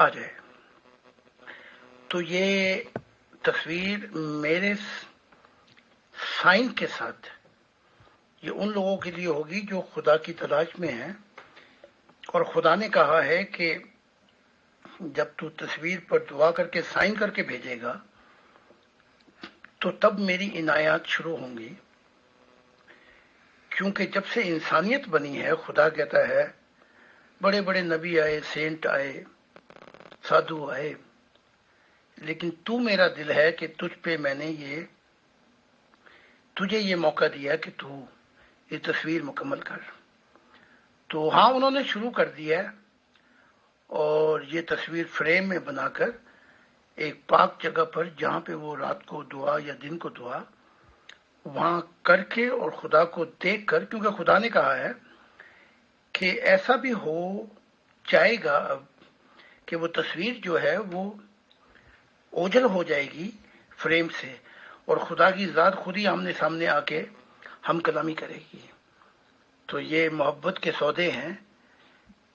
آ جائے. تو یہ تصویر میرے سائن کے ساتھ یہ ان لوگوں کے لیے ہوگی جو خدا کی تلاش میں ہیں، اور خدا نے کہا ہے کہ جب تو تصویر پر دعا کر کے سائن کر کے بھیجے گا تو تب میری عنایات شروع ہوں گی. کیونکہ جب سے انسانیت بنی ہے، خدا کہتا ہے بڑے بڑے نبی آئے، سینٹ آئے، سادھو آئے، لیکن تو میرا دل ہے کہ تجھ پہ میں نے تجھے یہ موقع دیا کہ تو یہ تصویر مکمل کر. تو ہاں، انہوں نے شروع کر دیا ہے، اور یہ تصویر فریم میں بنا کر ایک پاک جگہ پر جہاں پہ وہ رات کو دعا یا دن کو دعا وہاں کر کے اور خدا کو دیکھ کر، کیونکہ خدا نے کہا ہے کہ ایسا بھی ہو جائے گا اب کہ وہ تصویر جو ہے وہ اوجھل ہو جائے گی فریم سے، اور خدا کی ذات خود ہی آمنے سامنے آ کے ہم کلامی کرے گی. تو یہ محبت کے سودے ہیں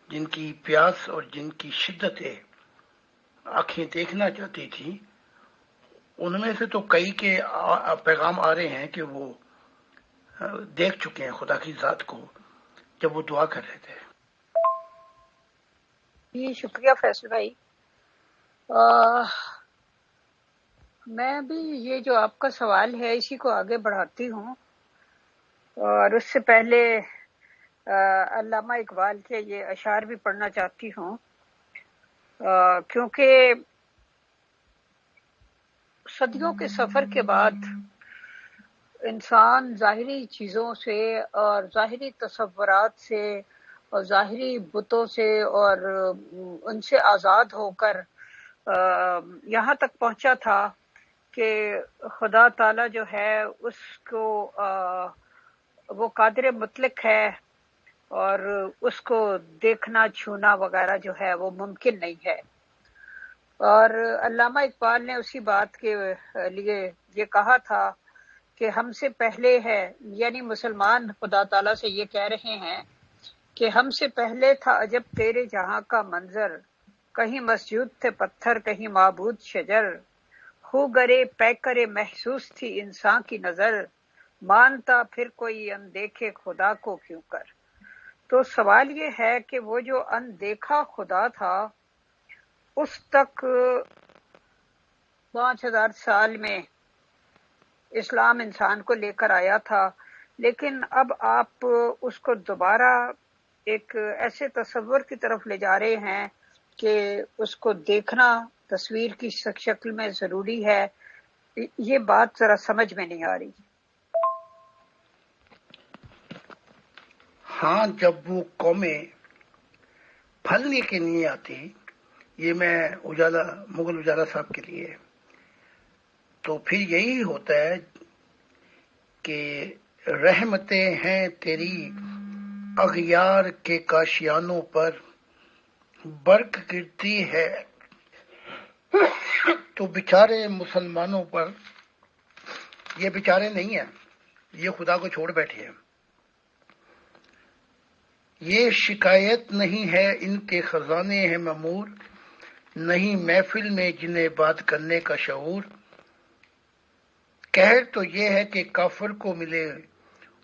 جن کی پیاس اور جن کی شدتیں آنکھیں دیکھنا چاہتی تھی. ان میں سے تو کئی کے پیغام آ رہے ہیں کہ وہ دیکھ چکے ہیں خدا کی ذات کو جب وہ دعا کر رہے تھے. جی شکریہ فیصل بھائی. میں بھی یہ جو آپ کا سوال ہے اسی کو آگے بڑھاتی ہوں، اور اس سے پہلے علامہ اقبال کے یہ اشعار بھی پڑھنا چاہتی ہوں، کیونکہ صدیوں کے سفر کے بعد انسان ظاہری چیزوں سے اور ظاہری تصورات سے اور ظاہری بتوں سے اور ان سے آزاد ہو کر یہاں تک پہنچا تھا کہ خدا تعالی جو ہے اس کو وہ قادر مطلق ہے، اور اس کو دیکھنا چھونا وغیرہ جو ہے وہ ممکن نہیں ہے. اور علامہ اقبال نے اسی بات کے لیے یہ کہا تھا کہ ہم سے پہلے ہے، یعنی مسلمان خدا تعالیٰ سے یہ کہہ رہے ہیں کہ ہم سے پہلے تھا عجب تیرے جہاں کا منظر، کہیں مسجود تھے پتھر کہیں معبود شجر، خو گرے پیکرے محسوس تھی انسان کی نظر، مانتا پھر کوئی اندیکھے خدا کو کیوں کر. تو سوال یہ ہے کہ وہ جو اندیکھا خدا تھا اس تک 5000 سال میں اسلام انسان کو لے کر آیا تھا، لیکن اب آپ اس کو دوبارہ ایک ایسے تصور کی طرف لے جا رہے ہیں کہ اس کو دیکھنا تصویر کی شکل میں ضروری ہے. یہ بات ذرا سمجھ میں نہیں آ رہی. ہاں، جب وہ قومیں پھلنے کے نہیں آتی، یہ میں مغل اجالا صاحب کے لیے، تو پھر یہی ہوتا ہے کہ رحمتیں ہیں تیری اغیار کے کاشیانوں پر، برق گرتی ہے تو بیچارے مسلمانوں پر. یہ بیچارے نہیں ہیں، یہ خدا کو چھوڑ بیٹھے ہیں. یہ شکایت نہیں ہے ان کے خزانے ہیں ممور، نہیں محفل میں جنہیں بات کرنے کا شعور. کہر تو یہ ہے کہ کافر کو ملے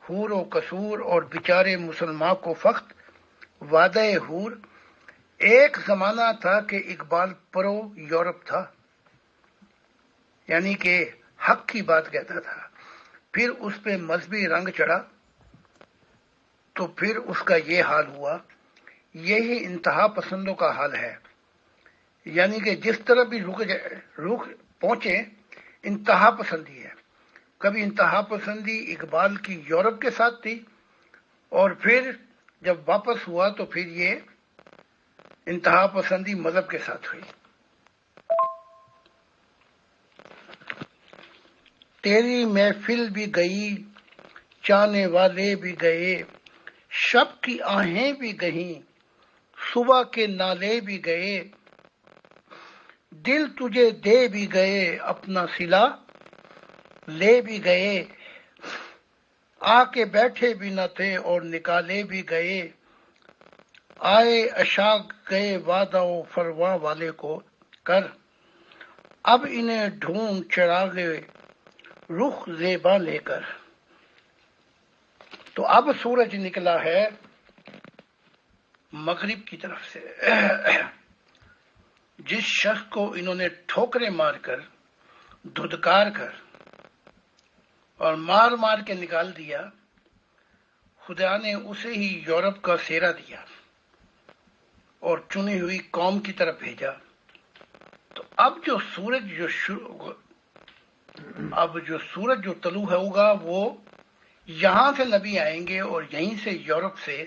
حور و قصور، اور بیچارے مسلمان کو فقط وعدہ حور. ایک زمانہ تھا کہ اقبال پرو یورپ تھا، یعنی کہ حق کی بات کہتا تھا. پھر اس پہ مذہبی رنگ چڑھا تو پھر اس کا یہ حال ہوا. یہی انتہا پسندوں کا حال ہے، یعنی کہ جس طرح بھی رخ پہنچے انتہا پسندی ہے. کبھی انتہا پسندی اقبال کی یورپ کے ساتھ تھی، اور پھر جب واپس ہوا تو پھر یہ انتہا پسندی مذہب کے ساتھ ہوئی. تیری محفل بھی گئی، چاہنے والے بھی گئے، شب کی آہیں بھی گئیں، صبح کے نالے بھی گئے، دل تجھے دے بھی گئے، اپنا صلہ لے بھی گئے، آ کے بیٹھے بھی نہ تھے اور نکالے بھی گئے، آئے اشاق گئے وعدہ و فروا والے کو کر، اب انہیں ڈھونڈ چراغ رخ زیبا لے کر۔ تو اب سورج نکلا ہے مغرب کی طرف سے۔ جس شخص کو انہوں نے ٹھوکریں مار کر، دھدکار کر اور مار مار کے نکال دیا، خدا نے اسے ہی یورپ کا سیرا دیا اور چنی ہوئی قوم کی طرف بھیجا۔ تو اب جو سورج جو طلوع ہوگا وہ یہاں سے نبی آئیں گے اور یہیں سے یورپ سے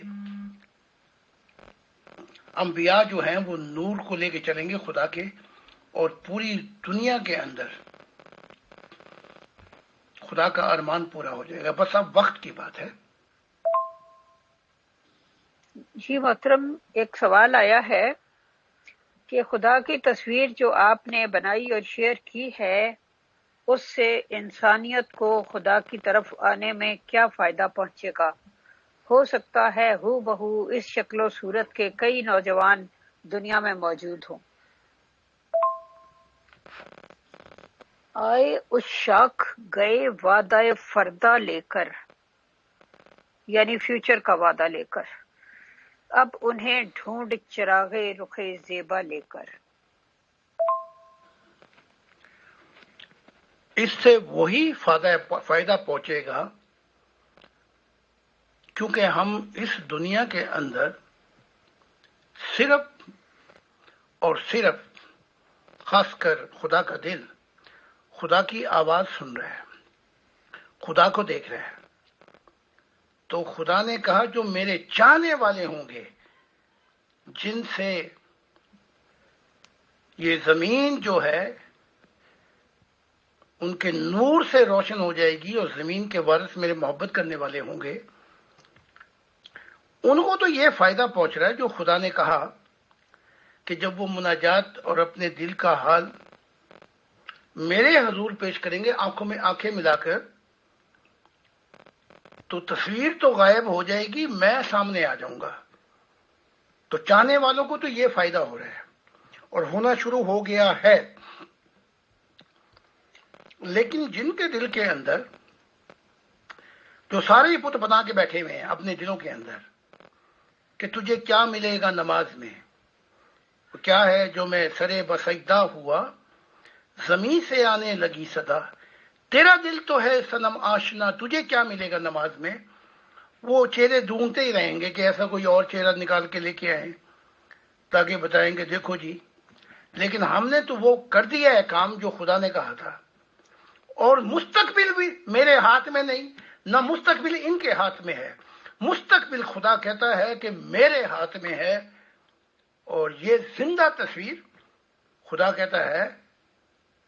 انبیاء جو ہیں وہ نور کو لے کے چلیں گے خدا کے، اور پوری دنیا کے اندر خدا کا ارمان پورا ہو جائے گا۔ بس اب وقت کی بات ہے۔ جی محترم، ایک سوال آیا ہے کہ خدا کی تصویر جو آپ نے بنائی اور شیئر کی ہے، اس سے انسانیت کو خدا کی طرف آنے میں کیا فائدہ پہنچے گا؟ ہو سکتا ہے ہو بہو اس شکل و صورت کے کئی نوجوان دنیا میں موجود ہوں۔ آئے اشاق گئے وعدہ فردا لے کر، یعنی فیوچر کا وعدہ لے کر، اب انہیں ڈھونڈ چراغ رخ زیبا لے کر۔ اس سے وہی فائدہ پہنچے گا کیونکہ ہم اس دنیا کے اندر صرف اور صرف، خاص کر خدا کا دل، خدا کی آواز سن رہے ہیں، خدا کو دیکھ رہے ہیں۔ تو خدا نے کہا جو میرے چاہنے والے ہوں گے، جن سے یہ زمین جو ہے ان کے نور سے روشن ہو جائے گی، اور زمین کے وارث میرے محبت کرنے والے ہوں گے، ان کو تو یہ فائدہ پہنچ رہا ہے جو خدا نے کہا کہ جب وہ مناجات اور اپنے دل کا حال میرے حضور پیش کریں گے آنکھوں میں آنکھیں ملا کر، تو تصویر تو غائب ہو جائے گی، میں سامنے آ جاؤں گا۔ تو چاہنے والوں کو تو یہ فائدہ ہو رہا ہے اور ہونا شروع ہو گیا ہے۔ لیکن جن کے دل کے اندر جو سارے بت بنا کے بیٹھے ہوئے ہیں اپنے دلوں کے اندر کہ تجھے کیا ملے گا نماز میں، کیا ہے جو میں سرے بسجدہ ہوا، زمین سے آنے لگی صدا، تیرا دل تو ہے صنم آشنا، تجھے کیا ملے گا نماز میں، وہ چہرے ڈھونڈتے ہی رہیں گے کہ ایسا کوئی اور چہرہ نکال کے لے کے آئیں تاکہ بتائیں گے دیکھو جی۔ لیکن ہم نے تو وہ کر دیا ہے کام جو خدا نے کہا تھا، اور مستقبل بھی میرے ہاتھ میں نہیں، نہ مستقبل ان کے ہاتھ میں ہے، مستقبل خدا کہتا ہے کہ میرے ہاتھ میں ہے۔ اور یہ زندہ تصویر خدا کہتا ہے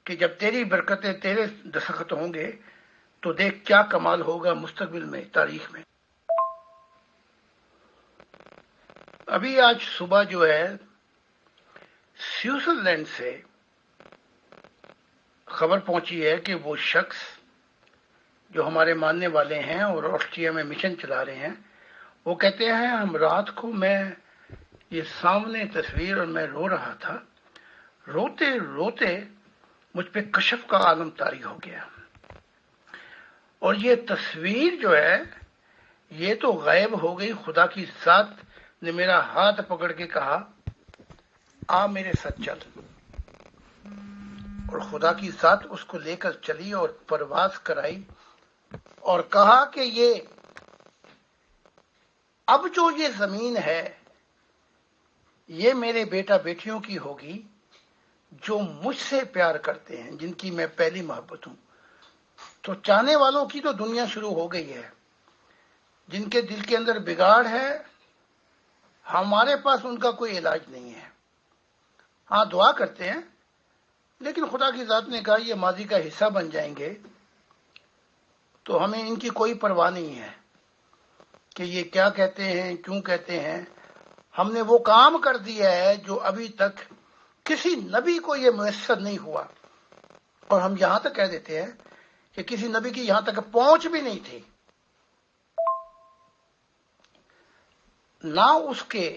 کہ جب تیری برکتیں تیرے دستخط ہوں گے تو دیکھ کیا کمال ہوگا مستقبل میں، تاریخ میں۔ ابھی آج صبح جو ہے سوئٹزرلینڈ سے خبر پہنچی ہے کہ وہ شخص جو ہمارے ماننے والے ہیں اور آسٹریا میں مشن چلا رہے ہیں، وہ کہتے ہیں ہم رات کو میں یہ سامنے تصویر اور میں رو رہا تھا، روتے روتے مجھ پہ کشف کا عالم طاری ہو گیا، اور یہ تصویر جو ہے یہ تو غائب ہو گئی، خدا کی ذات نے میرا ہاتھ پکڑ کے کہا آ میرے ساتھ چل، اور خدا کی ذات اس کو لے کر چلی اور پرواز کرائی اور کہا کہ یہ اب جو یہ زمین ہے یہ میرے بیٹا بیٹیوں کی ہوگی جو مجھ سے پیار کرتے ہیں، جن کی میں پہلی محبت ہوں۔ تو چاہنے والوں کی تو دنیا شروع ہو گئی ہے، جن کے دل کے اندر بگاڑ ہے ہمارے پاس ان کا کوئی علاج نہیں ہے۔ ہاں دعا کرتے ہیں، لیکن خدا کی ذات نے کہا یہ ماضی کا حصہ بن جائیں گے، تو ہمیں ان کی کوئی پرواہ نہیں ہے کہ یہ کیا کہتے ہیں، کیوں کہتے ہیں۔ ہم نے وہ کام کر دیا ہے جو ابھی تک کسی نبی کو یہ میسر نہیں ہوا، اور ہم یہاں تک کہہ دیتے ہیں کہ کسی نبی کی یہاں تک پہنچ بھی نہیں تھی، نہ اس کے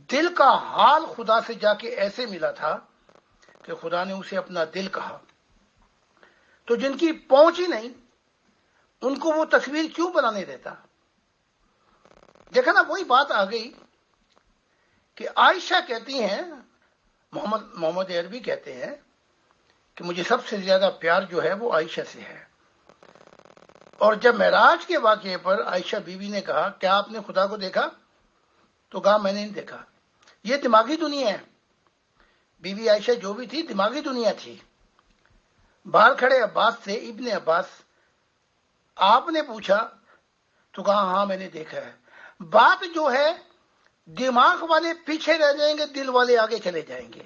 دل کا حال خدا سے جا کے ایسے ملا تھا کہ خدا نے اسے اپنا دل کہا. تو جن کی پہنچ ہی نہیں ان کو وہ تصویر کیوں بنانے دیتا؟ دیکھا نا، وہی بات آ گئی کہ عائشہ کہتی ہیں، محمد عربی کہتے ہیں کہ مجھے سب سے زیادہ پیار جو ہے وہ عائشہ سے ہے. اور جب معراج کے واقعے پر عائشہ بیوی نے کہا کیا آپ نے خدا کو دیکھا، تو کہا میں نے نہیں دیکھا. یہ دماغی دنیا ہے. بی بی عائشہ جو بھی تھی دماغی دنیا تھی. باہر کھڑے عباس سے، ابن عباس، آپ نے پوچھا تو کہا ہاں میں نے دیکھا ہے. بات جو ہے دماغ والے پیچھے رہ جائیں گے، دل والے آگے چلے جائیں گے.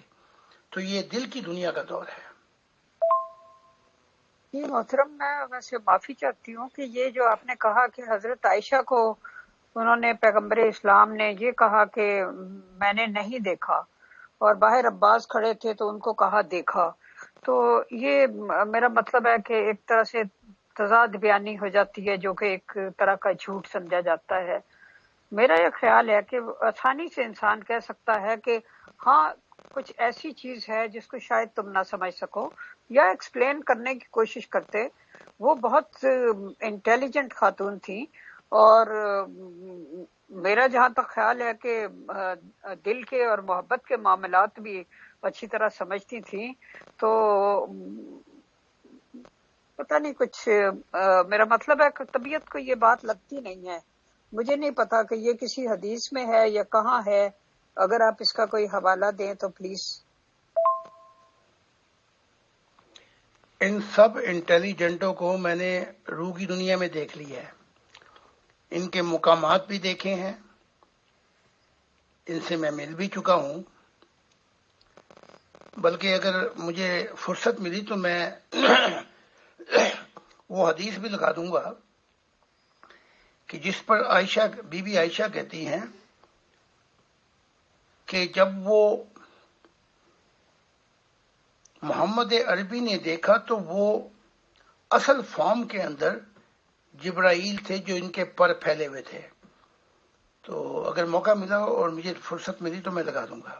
تو یہ دل کی دنیا کا دور ہے. جی محترم، میں ویسے معافی چاہتی ہوں کہ یہ جو آپ نے کہا کہ حضرت عائشہ کو انہوں نے پیغمبر اسلام نے یہ کہا کہ میں نے نہیں دیکھا، اور باہر عباس کھڑے تھے تو ان کو کہا دیکھا، تو یہ میرا مطلب ہے کہ ایک طرح سے تضاد بیانی ہو جاتی ہے جو کہ ایک طرح کا جھوٹ سمجھا جاتا ہے. میرا یہ خیال ہے کہ آسانی سے انسان کہہ سکتا ہے کہ ہاں کچھ ایسی چیز ہے جس کو شاید تم نہ سمجھ سکو یا ایکسپلین کرنے کی کوشش کرتے. وہ بہت انٹیلیجنٹ خاتون تھی، اور میرا جہاں تک خیال ہے کہ دل کے اور محبت کے معاملات بھی اچھی طرح سمجھتی تھیں. تو پتہ نہیں کچھ میرا مطلب ہے کہ طبیعت کو یہ بات لگتی نہیں ہے. مجھے نہیں پتا کہ یہ کسی حدیث میں ہے یا کہاں ہے. اگر آپ اس کا کوئی حوالہ دیں تو پلیز. ان سب انٹیلیجنٹوں کو میں نے روح کی دنیا میں دیکھ لیا ہے. ان کے مقامات بھی دیکھے ہیں، ان سے میں مل بھی چکا ہوں. بلکہ اگر مجھے فرصت ملی تو میں وہ حدیث بھی لگا دوں گا کہ جس پر عائشہ، بی بی عائشہ کہتی ہیں کہ جب وہ محمد عربی نے دیکھا تو وہ اصل فارم کے اندر جبرائیل تھے جو ان کے پر پھیلے ہوئے تھے. تو اگر موقع ملا اور مجھے فرصت ملی تو میں لگا دوں گا.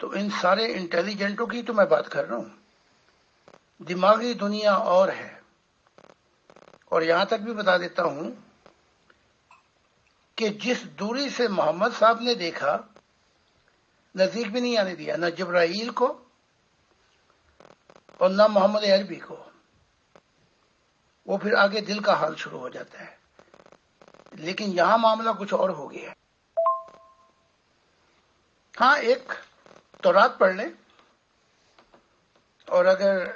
تو ان سارے انٹیلیجنٹوں کی تو میں بات کر رہا ہوں. دماغی دنیا اور ہے. اور یہاں تک بھی بتا دیتا ہوں کہ جس دوری سے محمد صاحب نے دیکھا نزدیک بھی نہیں آنے دیا، نہ جبرائیل کو اور نہ محمد عربی کو. وہ پھر آگے دل کا حال شروع ہو جاتا ہے. لیکن یہاں معاملہ کچھ اور ہو گیا. ہاں ایک تورات پڑھ لیں، اور اگر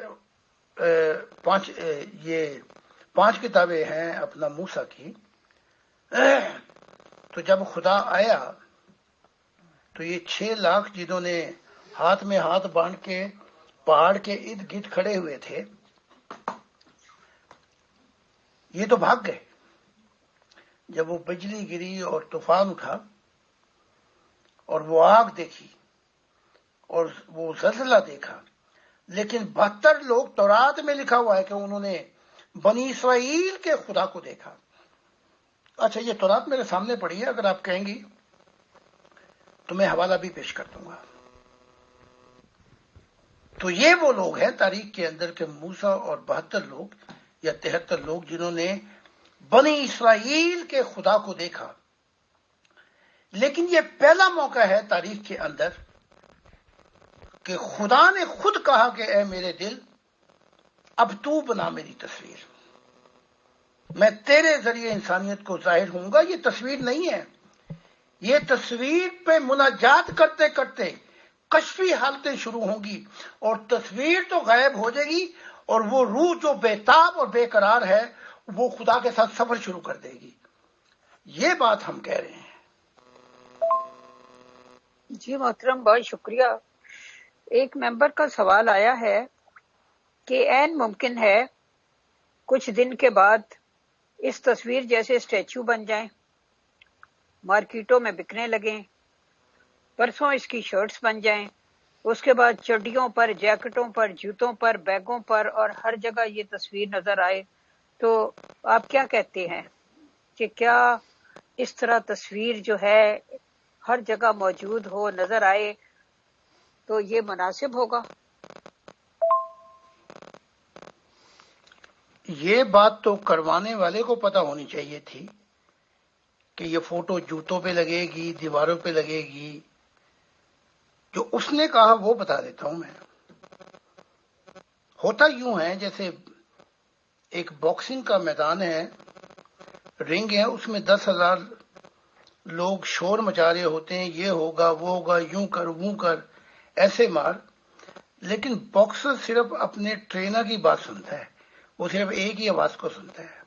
یہ 5 کتابیں ہیں اپنا موسیٰ کی، تو جب خدا آیا تو یہ 6 لاکھ جنہوں نے ہاتھ میں ہاتھ باندھ کے پہاڑ کے ارد گرد کھڑے ہوئے تھے، یہ تو بھاگ گئے. جب وہ بجلی گری اور طوفان اٹھا اور وہ آگ دیکھی اور وہ زلزلہ دیکھا، لیکن 72 لوگ تورات میں لکھا ہوا ہے کہ انہوں نے بنی اسرائیل کے خدا کو دیکھا. اچھا یہ تورات میرے سامنے پڑی ہے، اگر آپ کہیں گی تو میں حوالہ بھی پیش کر دوں گا. تو یہ وہ لوگ ہیں تاریخ کے اندر کے موسیٰ اور 72 لوگ یا 73 لوگ جنہوں نے بنی اسرائیل کے خدا کو دیکھا. لیکن یہ پہلا موقع ہے تاریخ کے اندر کہ خدا نے خود کہا کہ اے میرے دل، اب تو بنا میری تصویر، میں تیرے ذریعے انسانیت کو ظاہر ہوں گا. یہ تصویر نہیں ہے، یہ تصویر پہ مناجات کرتے کرتے کشفی حالتیں شروع ہوں گی، اور تصویر تو غائب ہو جائے گی، اور وہ روح جو بےتاب اور بے قرار ہے وہ خدا کے ساتھ سفر شروع کر دے گی. یہ بات ہم کہہ رہے ہیں. جی محترم، بہت شکریہ. ایک ممبر کا سوال آیا ہے کہ عین ممکن ہے کچھ دن کے بعد اس تصویر جیسے اسٹیچو بن جائیں، مارکیٹوں میں بکنے لگیں، پرسوں اس کی شرٹس بن جائیں، اس کے بعد چڈیوں پر، جیکٹوں پر، جوتوں پر، بیگوں پر اور ہر جگہ یہ تصویر نظر آئے. تو آپ کیا کہتے ہیں کہ کیا اس طرح تصویر جو ہے ہر جگہ موجود ہو، نظر آئے، تو یہ مناسب ہوگا؟ یہ بات تو کروانے والے کو پتہ ہونی چاہیے تھی کہ یہ فوٹو جوتوں پہ لگے گی، دیواروں پہ لگے گی. جو اس نے کہا وہ بتا دیتا ہوں میں. ہوتا یوں ہے جیسے ایک باکسنگ کا میدان ہے، رنگ ہے، اس میں 10,000 لوگ شور مچا رہے ہوتے ہیں، یہ ہوگا وہ ہوگا، یوں کر ووں کر، ایسے مار. لیکن باکسر صرف اپنے ٹرینر کی بات سنتا ہے، وہ صرف ایک ہی آواز کو سنتا ہے.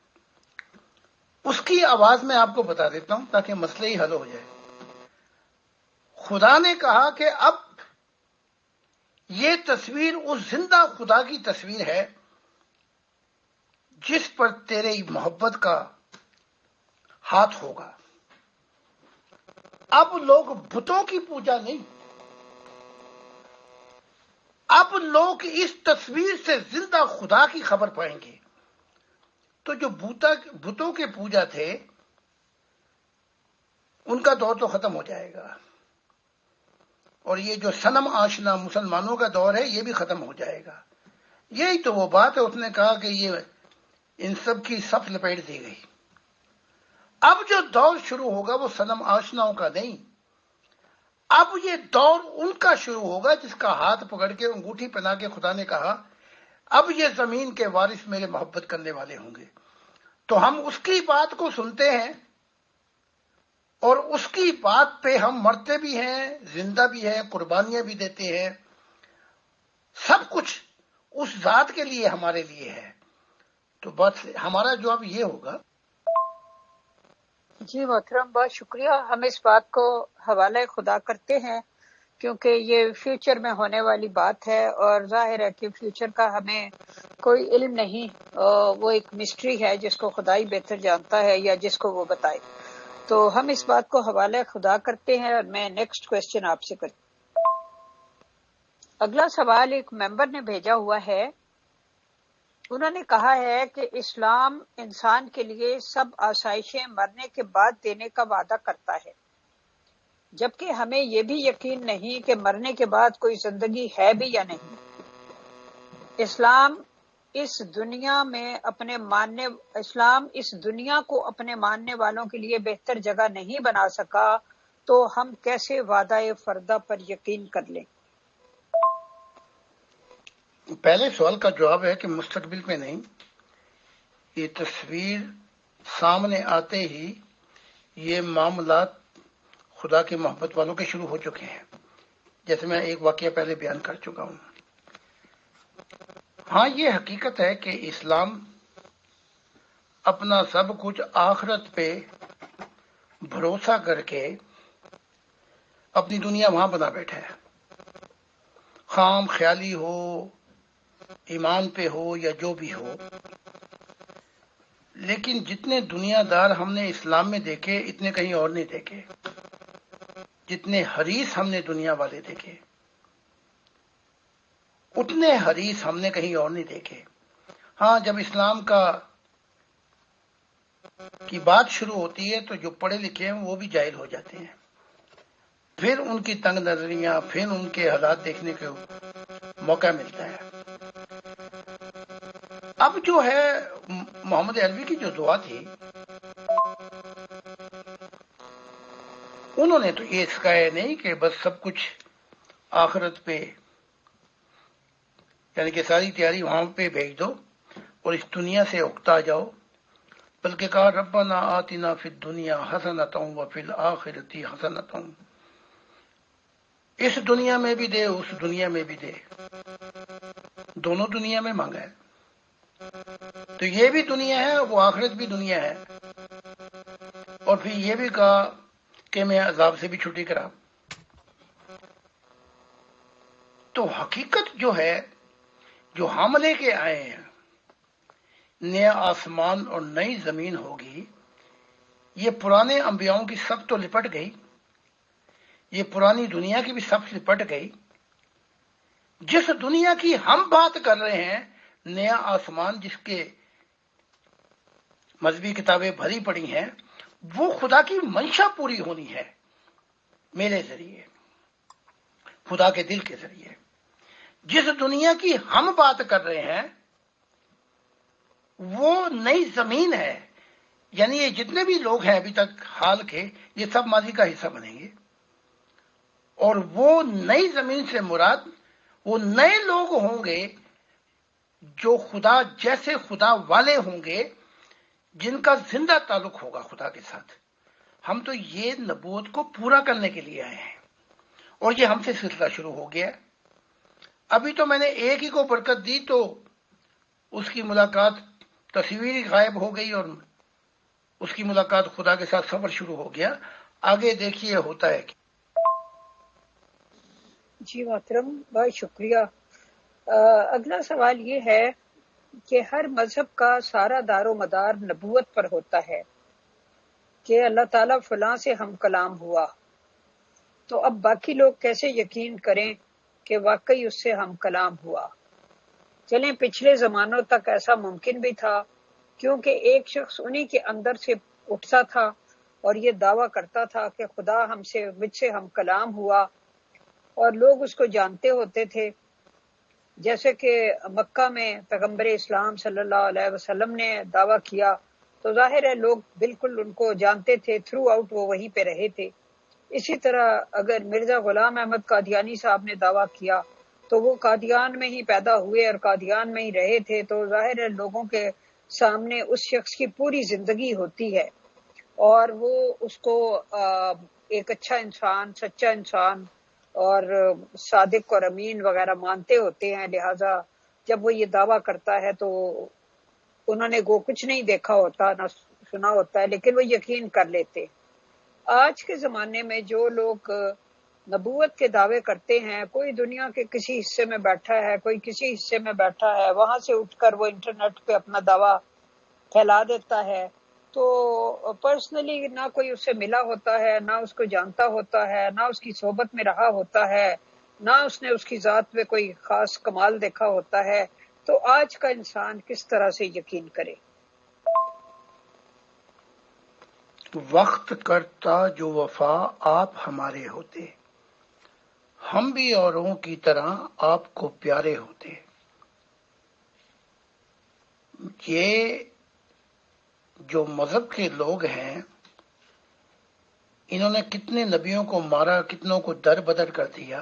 اس کی آواز میں آپ کو بتا دیتا ہوں تاکہ مسئلہ ہی حل ہو جائے. خدا نے کہا کہ اب یہ تصویر اس زندہ خدا کی تصویر ہے جس پر تیرے محبت کا ہاتھ ہوگا. اب لوگ بتوں کی پوجا نہیں، اب لوگ اس تصویر سے زندہ خدا کی خبر پائیں گے. تو جو بتوں کے پوجا تھے ان کا دور تو ختم ہو جائے گا، اور یہ جو صنم آشنا مسلمانوں کا دور ہے یہ بھی ختم ہو جائے گا. یہی تو وہ بات ہے، اس نے کہا کہ یہ ان سب کی صف لپیٹ دی گئی. اب جو دور شروع ہوگا وہ صنم آشناؤں کا نہیں، اب یہ دور ان کا شروع ہوگا جس کا ہاتھ پکڑ کے انگوٹھی پہنا کے خدا نے کہا اب یہ زمین کے وارث میرے محبت کرنے والے ہوں گے. تو ہم اس کی بات کو سنتے ہیں اور اس کی بات پہ ہم مرتے بھی ہیں، زندہ بھی ہیں، قربانیاں بھی دیتے ہیں. سب کچھ اس ذات کے لیے ہمارے لیے ہے. تو بس ہمارا جواب یہ ہوگا. جی محترم، بہت شکریہ. ہم اس بات کو حوالہ خدا کرتے ہیں کیونکہ یہ فیوچر میں ہونے والی بات ہے، اور ظاہر ہے کہ فیوچر کا ہمیں کوئی علم نہیں، وہ ایک مسٹری ہے جس کو خدا ہی بہتر جانتا ہے یا جس کو وہ بتائے. تو ہم اس بات کو حوالہ خدا کرتے ہیں، اور میں نیکسٹ کویسچن آپ سے کرتی ہوں. اگلا سوال ایک ممبر نے بھیجا ہوا ہے. انہوں نے کہا ہے کہ اسلام انسان کے لیے سب آسائشیں مرنے کے بعد دینے کا وعدہ کرتا ہے، جبکہ ہمیں یہ بھی یقین نہیں کہ مرنے کے بعد کوئی زندگی ہے بھی یا نہیں. اسلام اس دنیا کو اپنے ماننے والوں کے لیے بہتر جگہ نہیں بنا سکا، تو ہم کیسے وعدہ فردہ پر یقین کر لیں؟ پہلے سوال کا جواب ہے کہ مستقبل میں نہیں، یہ تصویر سامنے آتے ہی یہ معاملات خدا کی محبت والوں کے شروع ہو چکے ہیں، جیسے میں ایک واقعہ پہلے بیان کر چکا ہوں. ہاں یہ حقیقت ہے کہ اسلام اپنا سب کچھ آخرت پہ بھروسہ کر کے اپنی دنیا وہاں بنا بیٹھا ہے. خام خیالی ہو، ایمان پہ ہو یا جو بھی ہو. لیکن جتنے دنیا دار ہم نے اسلام میں دیکھے اتنے کہیں اور نہیں دیکھے. جتنے حریص ہم نے دنیا والے دیکھے اتنے حریص ہم نے کہیں اور نہیں دیکھے. ہاں جب اسلام کی بات شروع ہوتی ہے تو جو پڑھے لکھے ہیں وہ بھی جاہل ہو جاتے ہیں، پھر ان کی تنگ نظریاں، پھر ان کے حالات دیکھنے کو موقع ملتا ہے. اب جو ہے محمد علوی کی جو دعا تھی، انہوں نے تو یہ سکھایا نہیں کہ بس سب کچھ آخرت پہ، یعنی کہ ساری تیاری وہاں پہ بھیج دو اور اس دنیا سے اکتا جاؤ، بلکہ کہا ربنا آتنا فی الدنیا حسنۃ وفی الآخرۃ حسنۃ. اس دنیا میں بھی دے، اس دنیا میں بھی دے، دونوں دنیا میں مانگا ہے. تو یہ بھی دنیا ہے، وہ آخرت بھی دنیا ہے. اور پھر یہ بھی کہا کہ میں عذاب سے بھی چھٹی کرا. تو حقیقت جو ہے، جو ہم لے کے آئے ہیں، نیا آسمان اور نئی زمین ہوگی، یہ پرانے انبیاؤں کی سب تو لپٹ گئی، یہ پرانی دنیا کی بھی سب لپٹ گئی. جس دنیا کی ہم بات کر رہے ہیں، نیا آسمان جس کے مذہبی کتابیں بھری پڑی ہیں، وہ خدا کی منشا پوری ہونی ہے. میرے ذریعے، خدا کے دل کے ذریعے. جس دنیا کی ہم بات کر رہے ہیں وہ نئی زمین ہے. یعنی یہ جتنے بھی لوگ ہیں ابھی تک حال کے، یہ سب ماضی کا حصہ بنیں گے. اور وہ نئی زمین سے مراد وہ نئے لوگ ہوں گے جو خدا جیسے خدا والے ہوں گے، جن کا زندہ تعلق ہوگا خدا کے ساتھ. ہم تو یہ نبوت کو پورا کرنے کے لیے آئے ہیں اور یہ ہم سے سلسلہ شروع ہو گیا. ابھی تو میں نے ایک ہی کو برکت دی تو اس کی ملاقات تصویری غائب ہو گئی اور اس کی ملاقات خدا کے ساتھ سفر شروع ہو گیا. آگے دیکھیے ہوتا ہے کہ جی محترم، بہت شکریہ. اگلا سوال یہ ہے کہ ہر مذہب کا سارا دار و مدار نبوت پر ہوتا ہے کہ اللہ تعالیٰ فلاں سے ہم کلام ہوا، تو اب باقی لوگ کیسے یقین کریں کہ واقعی اس سے ہم کلام ہوا؟ چلیں پچھلے زمانوں تک ایسا ممکن بھی تھا، کیونکہ ایک شخص انہی کے اندر سے اٹھتا تھا اور یہ دعویٰ کرتا تھا کہ خدا مجھ سے ہم کلام ہوا، اور لوگ اس کو جانتے ہوتے تھے. جیسے کہ مکہ میں پیغمبر اسلام صلی اللہ علیہ وسلم نے دعویٰ کیا تو ظاہر ہے لوگ بالکل ان کو جانتے تھے، تھرو آؤٹ وہ وہیں پہ رہے تھے. اسی طرح اگر مرزا غلام احمد قادیانی صاحب نے دعویٰ کیا تو وہ قادیان میں ہی پیدا ہوئے اور قادیان میں ہی رہے تھے، تو ظاہر ہے لوگوں کے سامنے اس شخص کی پوری زندگی ہوتی ہے اور وہ اس کو ایک اچھا انسان، سچا انسان اور صادق اور امین وغیرہ مانتے ہوتے ہیں. لہٰذا جب وہ یہ دعویٰ کرتا ہے تو انہوں نے وہ کچھ نہیں دیکھا ہوتا، نہ سنا ہوتا ہے، لیکن وہ یقین کر لیتے. آج کے زمانے میں جو لوگ نبوت کے دعوے کرتے ہیں، کوئی دنیا کے کسی حصے میں بیٹھا ہے، کوئی کسی حصے میں بیٹھا ہے، وہاں سے اٹھ کر وہ انٹرنیٹ پہ اپنا دعویٰ پھیلا دیتا ہے. تو پرسنلی نہ کوئی اس سے ملا ہوتا ہے، نہ اس کو جانتا ہوتا ہے، نہ اس کی صحبت میں رہا ہوتا ہے، نہ اس نے اس کی ذات میں کوئی خاص کمال دیکھا ہوتا ہے. تو آج کا انسان کس طرح سے یقین کرے؟ وقت کرتا جو وفا آپ ہمارے ہوتے، ہم بھی اوروں کی طرح آپ کو پیارے ہوتے. یہ جو مذہب کے لوگ ہیں انہوں نے کتنے نبیوں کو مارا، کتنوں کو در بدر کر دیا،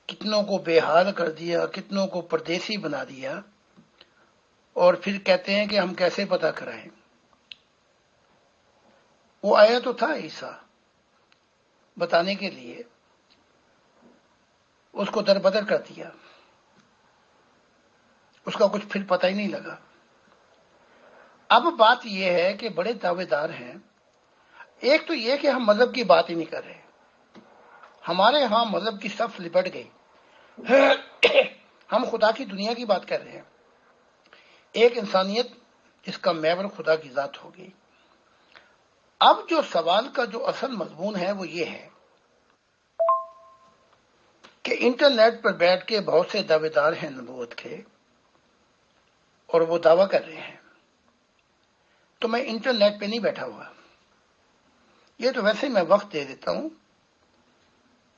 کتنوں کو بے حال کر دیا، کتنوں کو پردیسی بنا دیا، اور پھر کہتے ہیں کہ ہم کیسے پتہ کرائیں. وہ آیا تو تھا عیسیٰ بتانے کے لیے، اس کو در بدر کر دیا، اس کا کچھ پھر پتہ ہی نہیں لگا. اب بات یہ ہے کہ بڑے دعوے دار ہیں. ایک تو یہ کہ ہم مذہب کی بات ہی نہیں کر رہے، ہمارے ہاں مذہب کی صف لپٹ گئی، ہم خدا کی دنیا کی بات کر رہے ہیں، ایک انسانیت جس کا محور خدا کی ذات ہوگی. اب جو سوال کا جو اصل مضمون ہے وہ یہ ہے کہ انٹرنیٹ پر بیٹھ کے بہت سے دعوے دار ہیں نبوت کے اور وہ دعویٰ کر رہے ہیں. تو میں انٹرنیٹ پہ نہیں بیٹھا ہوا، یہ تو ویسے میں وقت دے دیتا ہوں،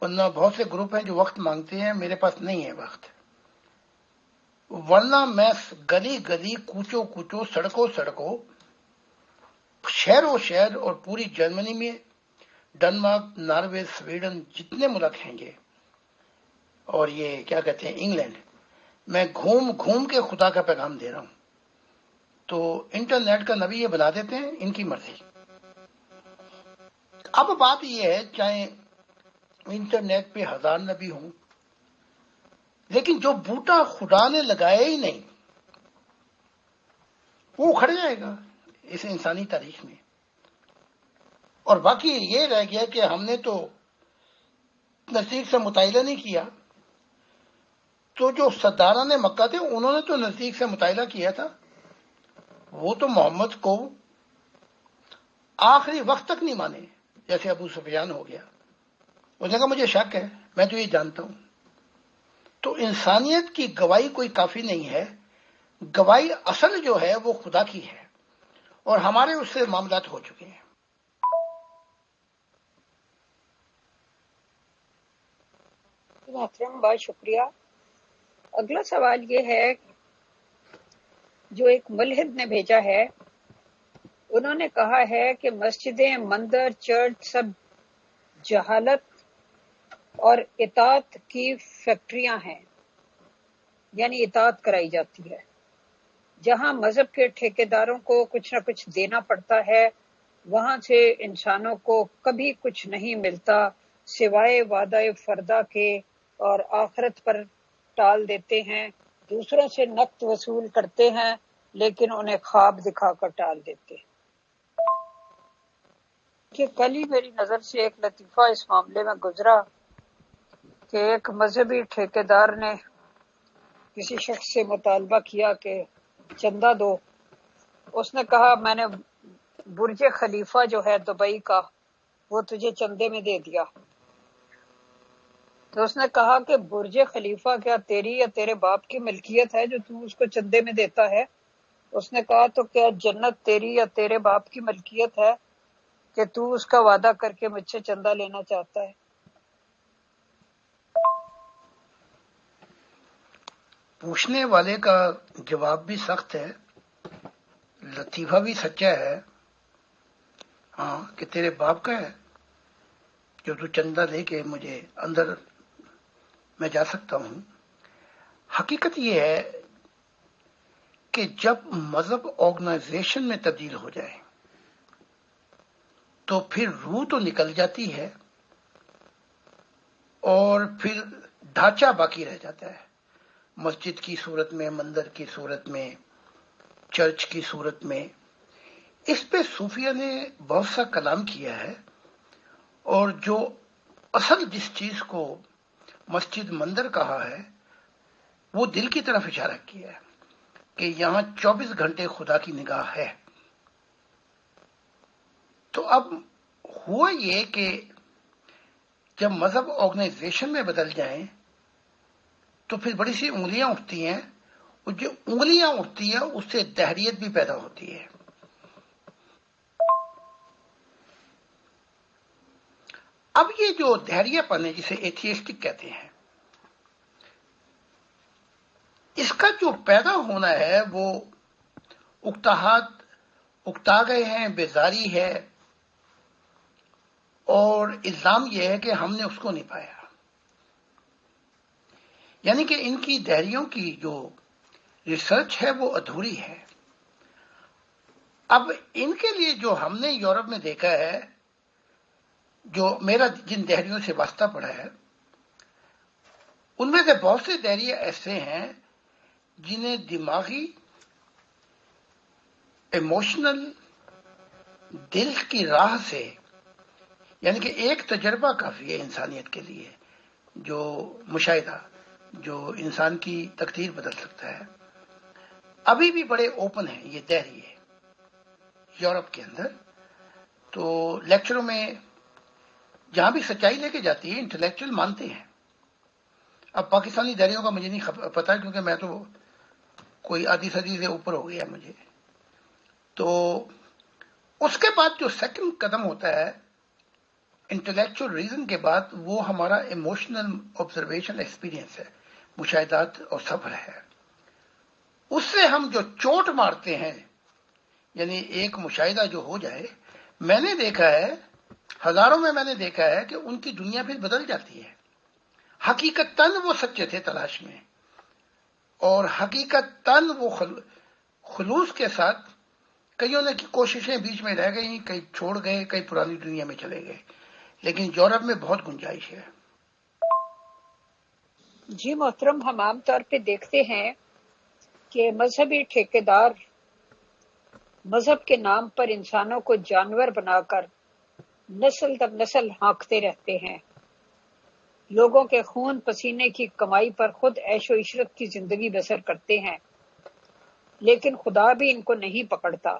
ورنہ بہت سے گروپ ہیں جو وقت مانگتے ہیں، میرے پاس نہیں ہے وقت. ورنہ میں گلی گلی، کوچوں کوچوں، سڑکوں سڑکوں، شہر و شہر اور پوری جرمنی میں، ڈنمارک، ناروے، سویڈن، جتنے ملک ہیں یہ، اور یہ کیا کہتے ہیں انگلینڈ، میں گھوم گھوم کے خدا کا پیغام دے رہا ہوں. تو انٹرنیٹ کا نبی یہ بنا دیتے ہیں، ان کی مرضی. اب بات یہ ہے چاہے انٹرنیٹ پہ 1000 نبی ہوں، لیکن جو بوٹا خدا نے لگایا ہی نہیں وہ اکھڑ جائے گا اس انسانی تاریخ میں. اور باقی یہ رہ گیا کہ ہم نے تو نزدیک سے مطالعہ نہیں کیا. تو جو سرداران مکہ تھے انہوں نے تو نزدیک سے مطالعہ کیا تھا، وہ تو محمد کو آخری وقت تک نہیں مانے. جیسے ابو سفیان ہو گیا، اس نے کہا مجھے شک ہے، میں تو یہ جانتا ہوں. تو انسانیت کی گواہی کوئی کافی نہیں ہے، گواہی اصل جو ہے وہ خدا کی ہے، اور ہمارے اس سے معاملات ہو چکے ہیں. محترم، بہت شکریہ. اگلا سوال یہ ہے جو ایک ملحد نے بھیجا ہے. انہوں نے کہا ہے کہ مسجدیں، مندر، چرچ سب جہالت اور اطاعت کی فیکٹریاں ہیں، یعنی اطاعت کرائی جاتی ہے. جہاں مذہب کے ٹھیکیداروں کو کچھ نہ کچھ دینا پڑتا ہے، وہاں سے انسانوں کو کبھی کچھ نہیں ملتا سوائے وعدہ فردا کے، اور آخرت پر ٹال دیتے ہیں. دوسروں سے نقد وصول کرتے ہیں لیکن انہیں خواب دکھا کر ٹال دیتے ہیں. کہ کل ہی میری نظر سے ایک لطیفہ اس معاملے میں گزرا کہ ایک مذہبی ٹھیکیدار نے کسی شخص سے مطالبہ کیا کہ چندہ دو. اس نے کہا میں نے برج خلیفہ جو ہے دبئی کا وہ تجھے چندے میں دے دیا. تو اس نے کہا کہ برج خلیفہ کیا تیری یا تیرے باپ کی ملکیت ہے جو تو اس کو چندے میں دیتا ہے؟ اس نے کہا تو کیا جنت تیری یا تیرے باپ کی ملکیت ہے کہ تو اس کا وعدہ کر کے مجھ سے چندہ لینا چاہتا ہے؟ پوچھنے والے کا جواب بھی سخت ہے، لطیفہ بھی سچا ہے. ہاں کہ تیرے باپ کا ہے جو تو چندہ دے کے مجھے اندر میں جا سکتا ہوں. حقیقت یہ ہے کہ جب مذہب آرگنائزیشن میں تبدیل ہو جائے تو پھر روح تو نکل جاتی ہے اور پھر ڈھانچہ باقی رہ جاتا ہے. مسجد کی صورت میں، مندر کی صورت میں، چرچ کی صورت میں. اس پہ صوفیہ نے بہت سا کلام کیا ہے، اور جو اصل جس چیز کو مسجد مندر کہا ہے وہ دل کی طرف اشارہ کیا ہے کہ یہاں 24 گھنٹے خدا کی نگاہ ہے. تو اب ہوا یہ کہ جب مذہب آرگنائزیشن میں بدل جائیں تو پھر بڑی سی انگلیاں اٹھتی ہیں، اور جو انگلیاں اٹھتی ہیں اس سے دہریت بھی پیدا ہوتی ہے. اب یہ جو دہریہ پن ہے جسے ایتھیسٹک کہتے ہیں، اس کا جو پیدا ہونا ہے وہ اکتا گئے ہیں، بیزاری ہے، اور الزام یہ ہے کہ ہم نے اس کو نہیں پایا. یعنی کہ ان کی دہریوں کی جو ریسرچ ہے وہ ادھوری ہے. اب ان کے لیے جو ہم نے یورپ میں دیکھا ہے، جو میرا جن دہریوں سے واسطہ پڑا ہے، ان میں سے بہت سے دہریے ایسے ہیں جنہیں دماغی، ایموشنل، دل کی راہ سے، یعنی کہ ایک تجربہ کافی ہے انسانیت کے لیے، جو مشاہدہ جو انسان کی تقدیر بدل سکتا ہے. ابھی بھی بڑے اوپن ہیں یہ دہریے یورپ کے اندر. تو لیکچروں میں جہاں بھی سچائی لے کے جاتی ہے انٹلیکچوئل مانتے ہیں. اب پاکستانی دہریوں کا مجھے نہیں پتا کیونکہ میں تو کوئی آدھی صدی سے اوپر ہو گیا مجھے. تو اس کے بعد جو سیکنڈ قدم ہوتا ہے انٹلیکچوئل ریزن کے بعد، وہ ہمارا ایموشنل آبزرویشن ایکسپیرینس ہے، مشاہدات اور صبر ہے. اس سے ہم جو چوٹ مارتے ہیں، یعنی ایک مشاہدہ جو ہو جائے، میں نے دیکھا ہے ہزاروں میں نے دیکھا ہے کہ ان کی دنیا پھر بدل جاتی ہے. حقیقتاً وہ سچے تھے تلاش میں، اور حقیقتاً وہ خلوص کے ساتھ کئیوں نے کی کوششیں بیچ میں رہ گئیں، کئی چھوڑ گئے، کئی پرانی دنیا میں چلے گئے. لیکن یورپ میں بہت گنجائش ہے. جی محترم، ہم عام طور پہ دیکھتے ہیں کہ مذہبی ٹھیکیدار مذہب کے نام پر انسانوں کو جانور بنا کر نسل در نسل ہانکتے رہتے ہیں. لوگوں کے خون پسینے کی کمائی پر خود عیش و عشرت کی زندگی بسر کرتے ہیں، لیکن خدا بھی ان کو نہیں پکڑتا.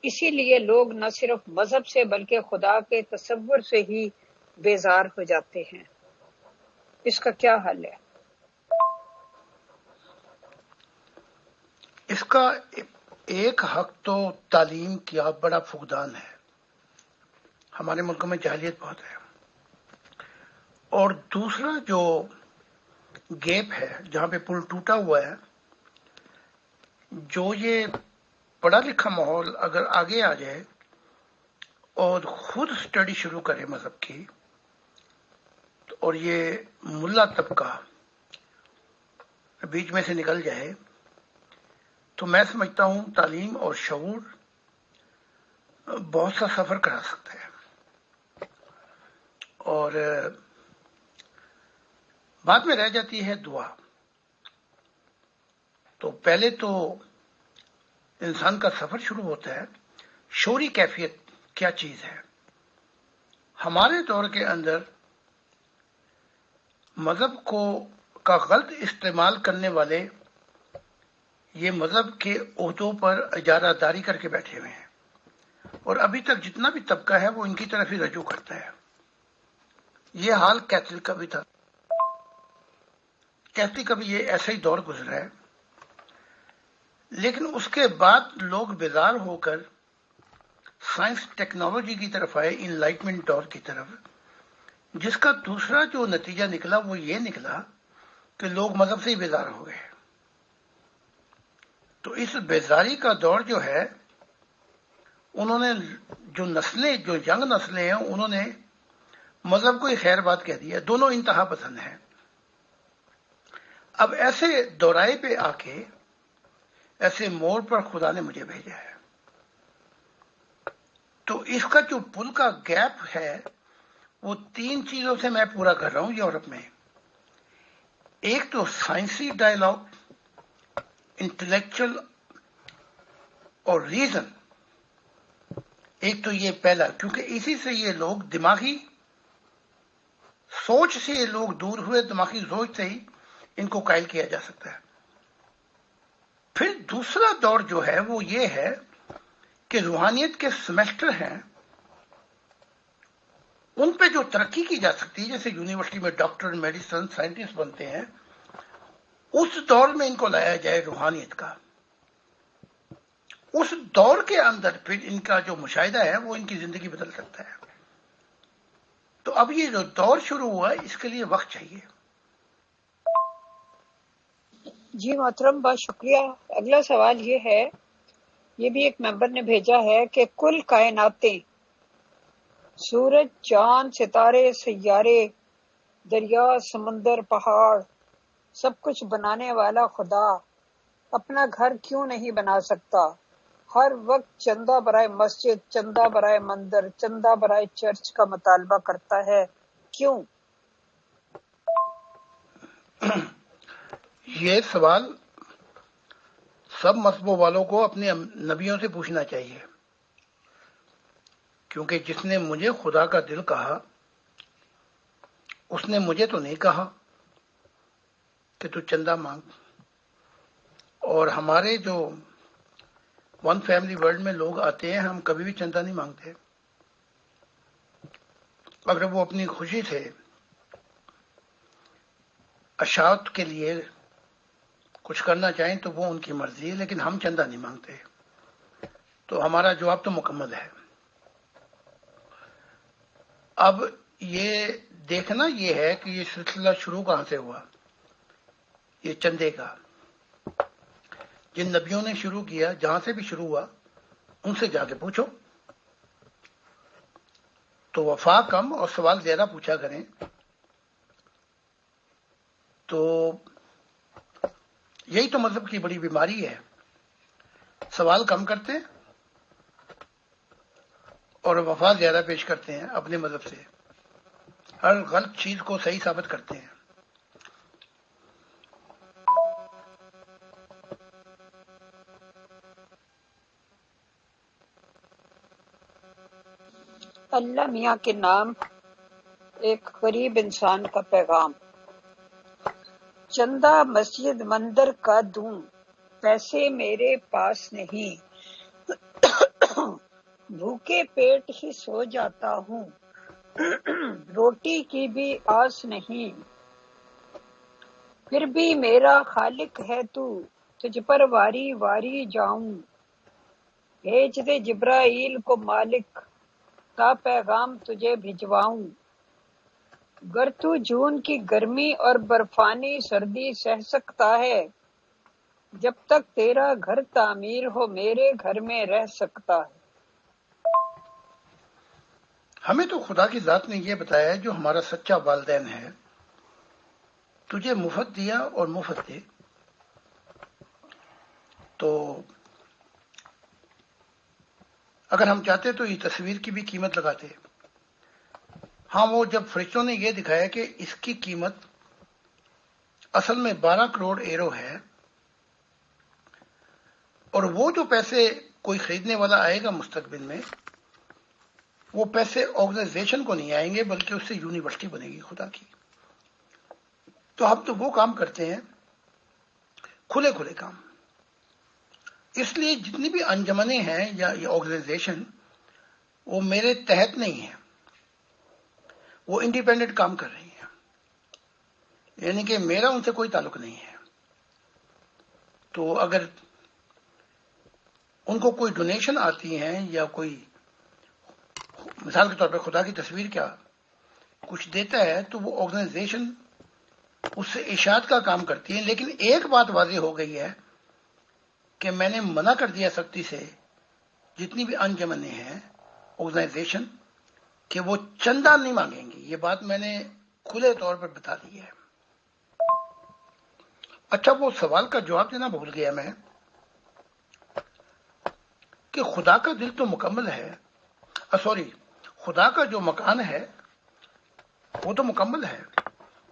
اسی لیے لوگ نہ صرف مذہب سے بلکہ خدا کے تصور سے ہی بیزار ہو جاتے ہیں. اس کا کیا حل ہے؟ اس کا ایک حق تو تعلیم کا بڑا فقدان ہے. ہمارے ملک میں جاہلیت بہت ہے، اور دوسرا جو گیپ ہے جہاں پہ پل ٹوٹا ہوا ہے، جو یہ پڑھا لکھا ماحول اگر آگے آ جائے اور خود اسٹڈی شروع کرے مذہب کی، اور یہ ملا طبقہ بیچ میں سے نکل جائے، تو میں سمجھتا ہوں تعلیم اور شعور بہت سا سفر کرا سکتا ہے۔ اور بعد میں رہ جاتی ہے دعا۔ تو پہلے تو انسان کا سفر شروع ہوتا ہے شعوری کیفیت کیا چیز ہے۔ ہمارے دور کے اندر مذہب کا غلط استعمال کرنے والے یہ مذہب کے عہدوں پر اجارہ داری کر کے بیٹھے ہوئے ہیں، اور ابھی تک جتنا بھی طبقہ ہے وہ ان کی طرف ہی رجوع کرتا ہے۔ یہ حال کیتھولک کا بھی تھا، کیتھولک کا بھی یہ ایسا ہی دور گزرا ہے، لیکن اس کے بعد لوگ بیدار ہو کر سائنس ٹیکنالوجی کی طرف آئے، انلائٹمنٹ دور کی طرف، جس کا دوسرا جو نتیجہ نکلا وہ یہ نکلا کہ لوگ مذہب سے ہی بیدار ہو گئے۔ تو اس بیزاری کا دور جو ہے، انہوں نے جو نسلیں، جو ینگ نسلیں ہیں، انہوں نے مذہب کو ہی خیر بات کہہ دیا، دونوں انتہا پسند ہیں۔ اب ایسے دورائے پہ آ کے، ایسے موڑ پر خدا نے مجھے بھیجا ہے۔ تو اس کا جو پل کا گیپ ہے وہ 3 چیزوں سے میں پورا کر رہا ہوں یورپ میں۔ ایک تو سائنسی ڈائلاگ، انٹلیکچل اور ریزن، ایک تو یہ پہلا، کیونکہ اسی سے یہ لوگ دماغی سوچ سے یہ لوگ دور ہوئے، دماغی سوچ سے ہی ان کو قائل کیا جا سکتا ہے۔ پھر دوسرا دور جو ہے وہ یہ ہے کہ روحانیت کے سیمیسٹر ہیں، ان پہ جو ترقی کی جا سکتی ہے، جیسے یونیورسٹی میں ڈاکٹر، میڈیسن، سائنٹسٹ بنتے ہیں، اس دور میں ان کو لایا جائے روحانیت کا۔ اس دور کے اندر پھر ان کا جو مشاہدہ ہے وہ ان کی زندگی بدل سکتا ہے۔ تو اب یہ جو دور شروع ہوا ہے اس کے لیے وقت چاہیے۔ جی محترم، بہت شکریہ۔ اگلا سوال یہ ہے، یہ بھی ایک ممبر نے بھیجا ہے کہ کل کائناتیں، سورج، چاند، ستارے، سیارے، دریا، سمندر، پہاڑ، سب کچھ بنانے والا خدا اپنا گھر کیوں نہیں بنا سکتا؟ ہر وقت چندہ برائے مسجد، چندہ برائے مندر، چندہ برائے چرچ کا مطالبہ کرتا ہے، کیوں؟ یہ سوال سب مذہبوں والوں کو اپنے نبیوں سے پوچھنا چاہیے، کیونکہ جس نے مجھے خدا کا دل کہا، اس نے مجھے تو نہیں کہا کہ تو چندہ مانگ۔ اور ہمارے جو ون فیملی ورلڈ میں لوگ آتے ہیں، ہم کبھی بھی چندہ نہیں مانگتے۔ اگر وہ اپنی خوشی سے اشاعت کے لیے کچھ کرنا چاہیں تو وہ ان کی مرضی ہے، لیکن ہم چندہ نہیں مانگتے۔ تو ہمارا جواب تو مکمل ہے۔ اب یہ دیکھنا یہ ہے کہ یہ سلسلہ شروع کہاں سے ہوا، یہ چندے کا۔ جن نبیوں نے شروع کیا، جہاں سے بھی شروع ہوا، ان سے جا کے پوچھو۔ تو وفا کم اور سوال زیادہ پوچھا کریں، تو یہی تو مذہب کی بڑی بیماری ہے۔ سوال کم کرتے ہیں اور وفا زیادہ پیش کرتے ہیں اپنے مذہب سے، ہر غلط چیز کو صحیح ثابت کرتے ہیں۔ اللہ میاں کے نام، ایک غریب انسان کا پیغام۔ چندہ مسجد مندر کا دوں، پیسے میرے پاس نہیں، بھوکے پیٹ ہی سو جاتا ہوں، روٹی کی بھی آس نہیں، پھر بھی میرا خالق ہے تو، تجھ پر واری واری جاؤں، بھیج دے جبرائیل کو مالک، تا پیغام تجھے بھجواؤں۔ گر تو جون کی گرمی اور برفانی سردی سہ سکتا ہے، جب تک تیرا گھر تعمیر ہو میرے گھر میں رہ سکتا ہے۔ ہمیں تو خدا کی ذات نے یہ بتایا ہے جو ہمارا سچا والدین ہے، تجھے مفت دیا اور مفت دے۔ تو اگر ہم چاہتے تو یہ تصویر کی بھی قیمت لگاتے۔ ہاں، وہ جب فرشتوں نے یہ دکھایا کہ اس کی قیمت اصل میں 12 کروڑ ایرو ہے، اور وہ جو پیسے کوئی خریدنے والا آئے گا مستقبل میں، وہ پیسے آرگنائزیشن کو نہیں آئیں گے بلکہ اس سے یونیورسٹی بنے گی خدا کی۔ تو ہم تو وہ کام کرتے ہیں، کھلے کھلے کام۔ اس لیے جتنی بھی انجمنیں ہیں یا یہ آرگنائزیشن، وہ میرے تحت نہیں ہیں، وہ انڈیپینڈنٹ کام کر رہی ہیں، یعنی کہ میرا ان سے کوئی تعلق نہیں ہے۔ تو اگر ان کو کوئی ڈونیشن آتی ہیں یا کوئی مثال کے طور پہ خدا کی تصویر کیا کچھ دیتا ہے، تو وہ آرگنائزیشن اس سے اشاعت کا کام کرتی ہے۔ لیکن ایک بات واضح ہو گئی ہے کہ میں نے منع کر دیا سختی سے جتنی بھی انجمنیں ہیں آرگنائزیشن کہ وہ چندہ نہیں مانگیں گی۔ یہ بات میں نے کھلے طور پر بتا دی ہے۔ اچھا، وہ سوال کا جواب دینا بھول گیا میں کہ خدا کا دل تو مکمل ہے، سوری، خدا کا جو مکان ہے وہ تو مکمل ہے،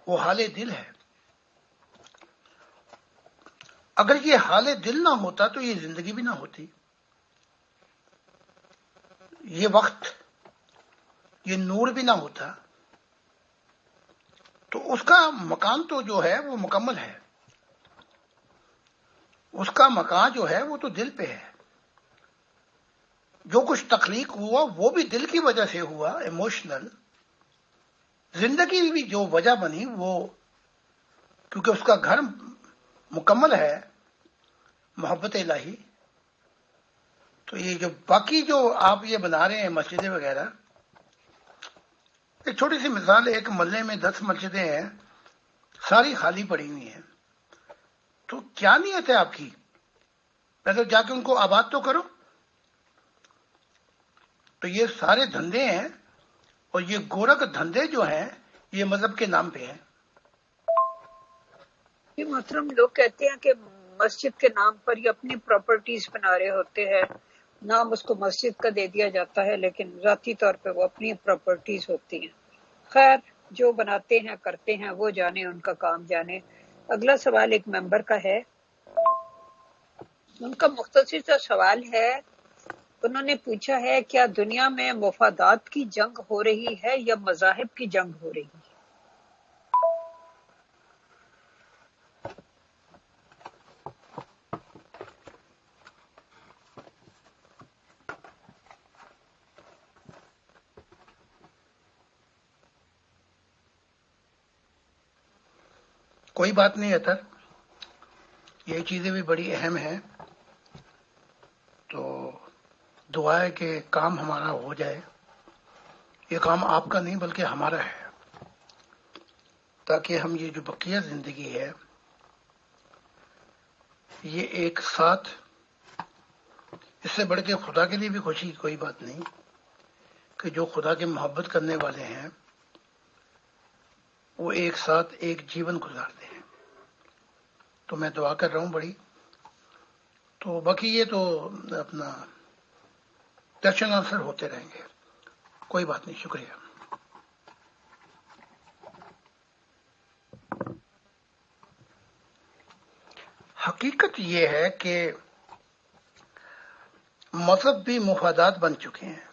وہ حال دل ہے۔ اگر یہ حال دل نہ ہوتا تو یہ زندگی بھی نہ ہوتی، یہ وقت، یہ نور بھی نہ ہوتا۔ تو اس کا مکان تو جو ہے وہ مکمل ہے، اس کا مکان جو ہے وہ تو دل پہ ہے۔ جو کچھ تخلیق ہوا وہ بھی دل کی وجہ سے ہوا، ایموشنل۔ زندگی بھی جو وجہ بنی وہ کیونکہ اس کا گھر مکمل ہے، محبت الہی۔ تو یہ جو باقی جو آپ یہ بنا رہے ہیں مسجدیں وغیرہ، ایک چھوٹی سی مثال، ایک محلے میں 10 مسجدیں ہیں، ساری خالی پڑی ہوئی ہیں، تو کیا نیت ہے آپ کی؟ پہلے جا کے ان کو آباد تو کرو۔ تو یہ سارے دھندے ہیں، اور یہ گورکھ دھندے جو ہیں یہ مذہب کے نام پہ ہیں۔ یہ محترم، لوگ کہتے ہیں کہ مسجد کے نام پر یہ اپنی پراپرٹیز بنا رہے ہوتے ہیں، نام اس کو مسجد کا دے دیا جاتا ہے لیکن ذاتی طور پہ وہ اپنی پراپرٹیز ہوتی ہیں۔ خیر، جو بناتے ہیں کرتے ہیں وہ جانے، ان کا کام جانے۔ اگلا سوال ایک ممبر کا ہے، ان کا مختصر سا سوال ہے۔ انہوں نے پوچھا ہے کیا دنیا میں مفادات کی جنگ ہو رہی ہے یا مذاہب کی جنگ ہو رہی ہے؟ کوئی بات نہیں ہے، یہ چیزیں بھی بڑی اہم ہیں۔ تو دعا ہے کہ کام ہمارا ہو جائے۔ یہ کام آپ کا نہیں بلکہ ہمارا ہے، تاکہ ہم یہ جو بقیہ زندگی ہے یہ ایک ساتھ، اس سے بڑھ کے خدا کے لیے بھی خوشی کی کوئی بات نہیں کہ جو خدا کے محبت کرنے والے ہیں وہ ایک ساتھ ایک جیون گزارتے ہیں۔ تو میں دعا کر رہا ہوں بڑی۔ تو باقی یہ تو اپنا کوشچن آنسر ہوتے رہیں گے، کوئی بات نہیں۔ شکریہ۔ حقیقت یہ ہے کہ مذہب بھی مفادات بن چکے ہیں،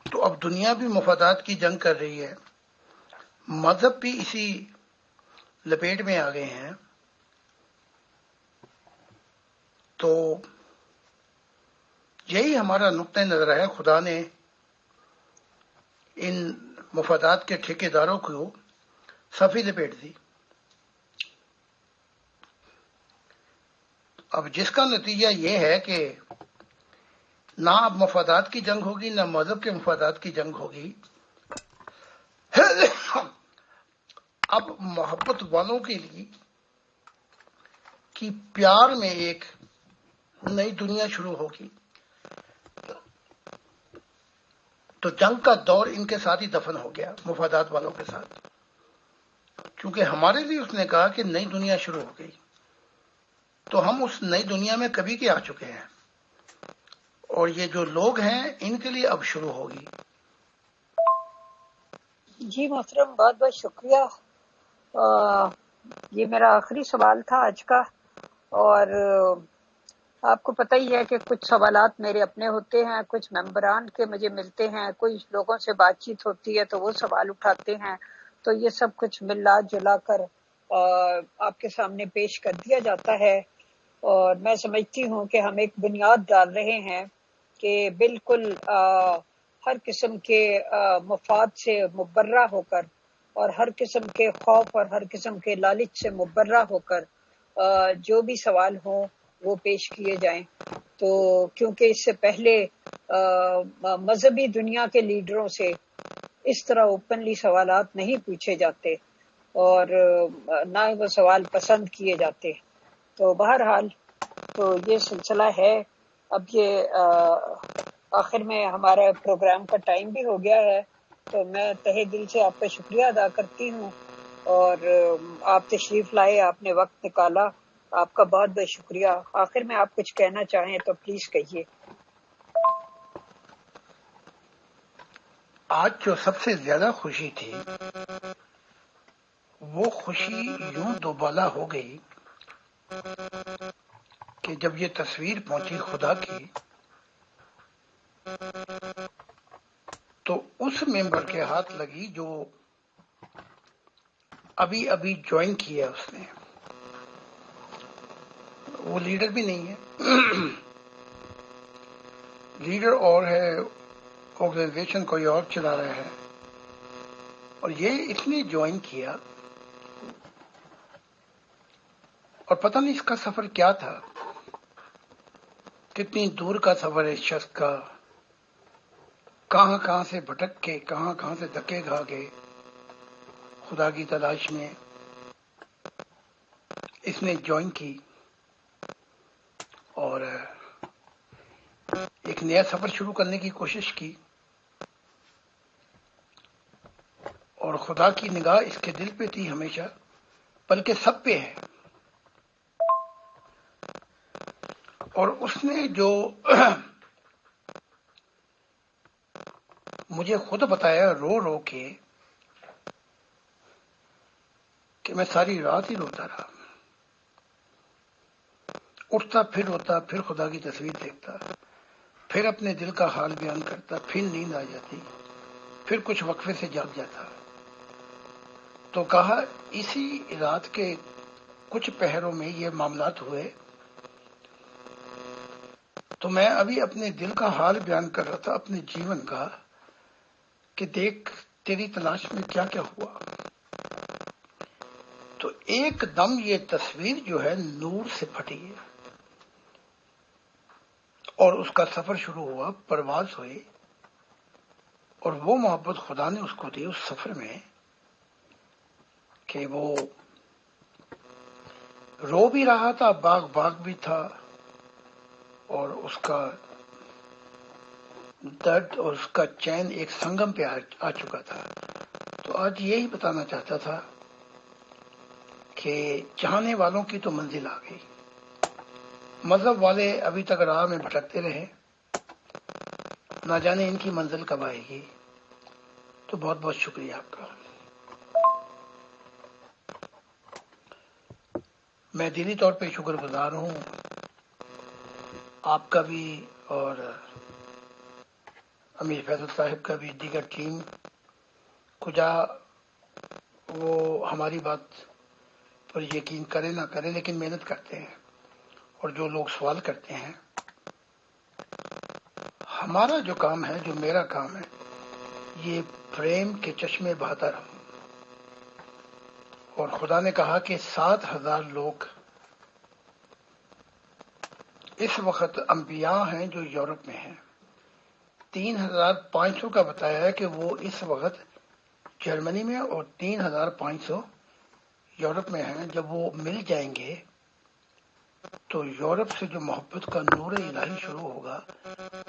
تو اب دنیا بھی مفادات کی جنگ کر رہی ہے، مذہب بھی اسی لپیٹ میں آ گئے ہیں۔ تو یہی ہمارا نقطہ نظر ہے۔ خدا نے ان مفادات کے ٹھیکیداروں کو صفی لپیٹ دی۔ اب جس کا نتیجہ یہ ہے کہ نہ اب مفادات کی جنگ ہوگی، نہ مذہب کے مفادات کی جنگ ہوگی. اب محبت والوں کے لیے کہ پیار میں ایک نئی دنیا شروع ہوگی. تو جنگ کا دور ان کے ساتھ ہی دفن ہو گیا، مفادات والوں کے ساتھ. چونکہ ہمارے لیے اس نے کہا کہ نئی دنیا شروع ہو گئی، تو ہم اس نئی دنیا میں کبھی کے آ چکے ہیں، اور یہ جو لوگ ہیں ان کے لیے اب شروع ہوگی. جی محترم، بہت بہت شکریہ. یہ میرا آخری سوال تھا آج کا، اور آپ کو پتہ ہی ہے کہ کچھ سوالات میرے اپنے ہوتے ہیں، کچھ ممبران کے مجھے ملتے ہیں، کچھ لوگوں سے بات چیت ہوتی ہے تو وہ سوال اٹھاتے ہیں، تو یہ سب کچھ ملا جلا کر آپ کے سامنے پیش کر دیا جاتا ہے. اور میں سمجھتی ہوں کہ ہم ایک بنیاد ڈال رہے ہیں کہ بالکل ہر قسم کے مفاد سے مبرہ ہو کر، اور ہر قسم کے خوف اور ہر قسم کے لالچ سے مبرہ ہو کر جو بھی سوال ہوں وہ پیش کیے جائیں. تو کیونکہ اس سے پہلے مذہبی دنیا کے لیڈروں سے اس طرح اوپنلی سوالات نہیں پوچھے جاتے، اور نہ وہ سوال پسند کیے جاتے. تو بہرحال تو یہ سلسلہ ہے. اب یہ آخر میں ہمارا پروگرام کا ٹائم بھی ہو گیا ہے، تو میں تہہ دل سے آپ کا شکریہ ادا کرتی ہوں، اور آپ تشریف لائے، آپ نے وقت نکالا، آپ کا بہت بہت شکریہ. آخر میں آپ کچھ کہنا چاہیں تو پلیز کہیے. آج جو سب سے زیادہ خوشی تھی وہ خوشی یوں دوبالا ہو گئی کہ جب یہ تصویر پہنچی خدا کی تو اس ممبر کے ہاتھ لگی جو ابھی ابھی جوائن کیا اس نے. وہ لیڈر بھی نہیں ہے، لیڈر اور ہے، آرگنائزیشن کوئی اور چلا رہا ہے، اور یہ اس نے جوائن کیا. اور پتہ نہیں اس کا سفر کیا تھا، کتنی دور کا سفر ہے اس شخص کا، کہاں کہاں سے بھٹک کے، کہاں کہاں سے دھکے کھا کے خدا کی تلاش میں اس نے جوائن کی اور ایک نیا سفر شروع کرنے کی کوشش کی. اور خدا کی نگاہ اس کے دل پہ تھی ہمیشہ، بلکہ سب پہ ہے. اور اس نے جو مجھے خود بتایا رو رو کے کہ میں ساری رات ہی روتا رہا، اٹھتا پھر روتا، پھر خدا کی تصویر دیکھتا، پھر اپنے دل کا حال بیان کرتا، پھر نیند آ جاتی، پھر کچھ وقفے سے جاگ جاتا. تو کہا اسی رات کے کچھ پہروں میں یہ معاملات ہوئے، تو میں ابھی اپنے دل کا حال بیان کر رہا تھا، اپنے جیون کا، کہ دیکھ تیری تلاش میں کیا کیا ہوا. تو ایک دم یہ تصویر جو ہے نور سے پھٹی ہے، اور اس کا سفر شروع ہوا، پرواز ہوئی، اور وہ محبت خدا نے اس کو دی اس سفر میں کہ وہ رو بھی رہا تھا، باغ باغ بھی تھا، اور اس کا درد اور اس کا چین ایک سنگم پہ آ چکا تھا. تو آج یہی بتانا چاہتا تھا کہ چاہنے والوں کی تو منزل آ گئی، مذہب والے ابھی تک راہ میں بھٹکتے رہے، نہ جانے ان کی منزل کب آئے گی. تو بہت بہت شکریہ آپ کا. میں دلی طور پہ شکر گزار ہوں آپ کا بھی، اور امیر فیصل صاحب کا بھی، دیگر ٹیم کجا وہ ہماری بات پر یقین کرے نہ کرے لیکن محنت کرتے ہیں. اور جو لوگ سوال کرتے ہیں، ہمارا جو کام ہے، جو میرا کام ہے، یہ پریم کے چشمے بہاتا رہوں. اور خدا نے کہا کہ 7,000 لوگ اس وقت انبیاء ہیں جو یورپ میں ہیں، 3,500 کا بتایا ہے کہ وہ اس وقت جرمنی میں اور 3,500 یورپ میں ہیں. جب وہ مل جائیں گے تو یورپ سے جو محبت کا نور الہی شروع ہوگا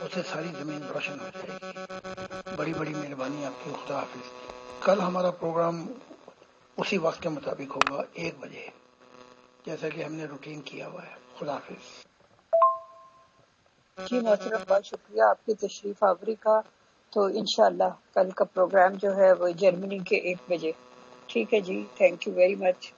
اسے ساری زمین روشن ہو جائے گی. بڑی بڑی مہربانی آپ کی. خدا حافظ. کل ہمارا پروگرام اسی وقت کے مطابق ہوگا 1 بجے جیسا کہ ہم نے روٹین کیا ہوا ہے. خدا حافظ. جی محترم، بہت شکریہ آپ کی تشریف آوری کا. تو انشاءاللہ کل کا پروگرام جو ہے وہ جرمنی کے 1 بجے. ٹھیک ہے جی، تھینک یو ویری مچ.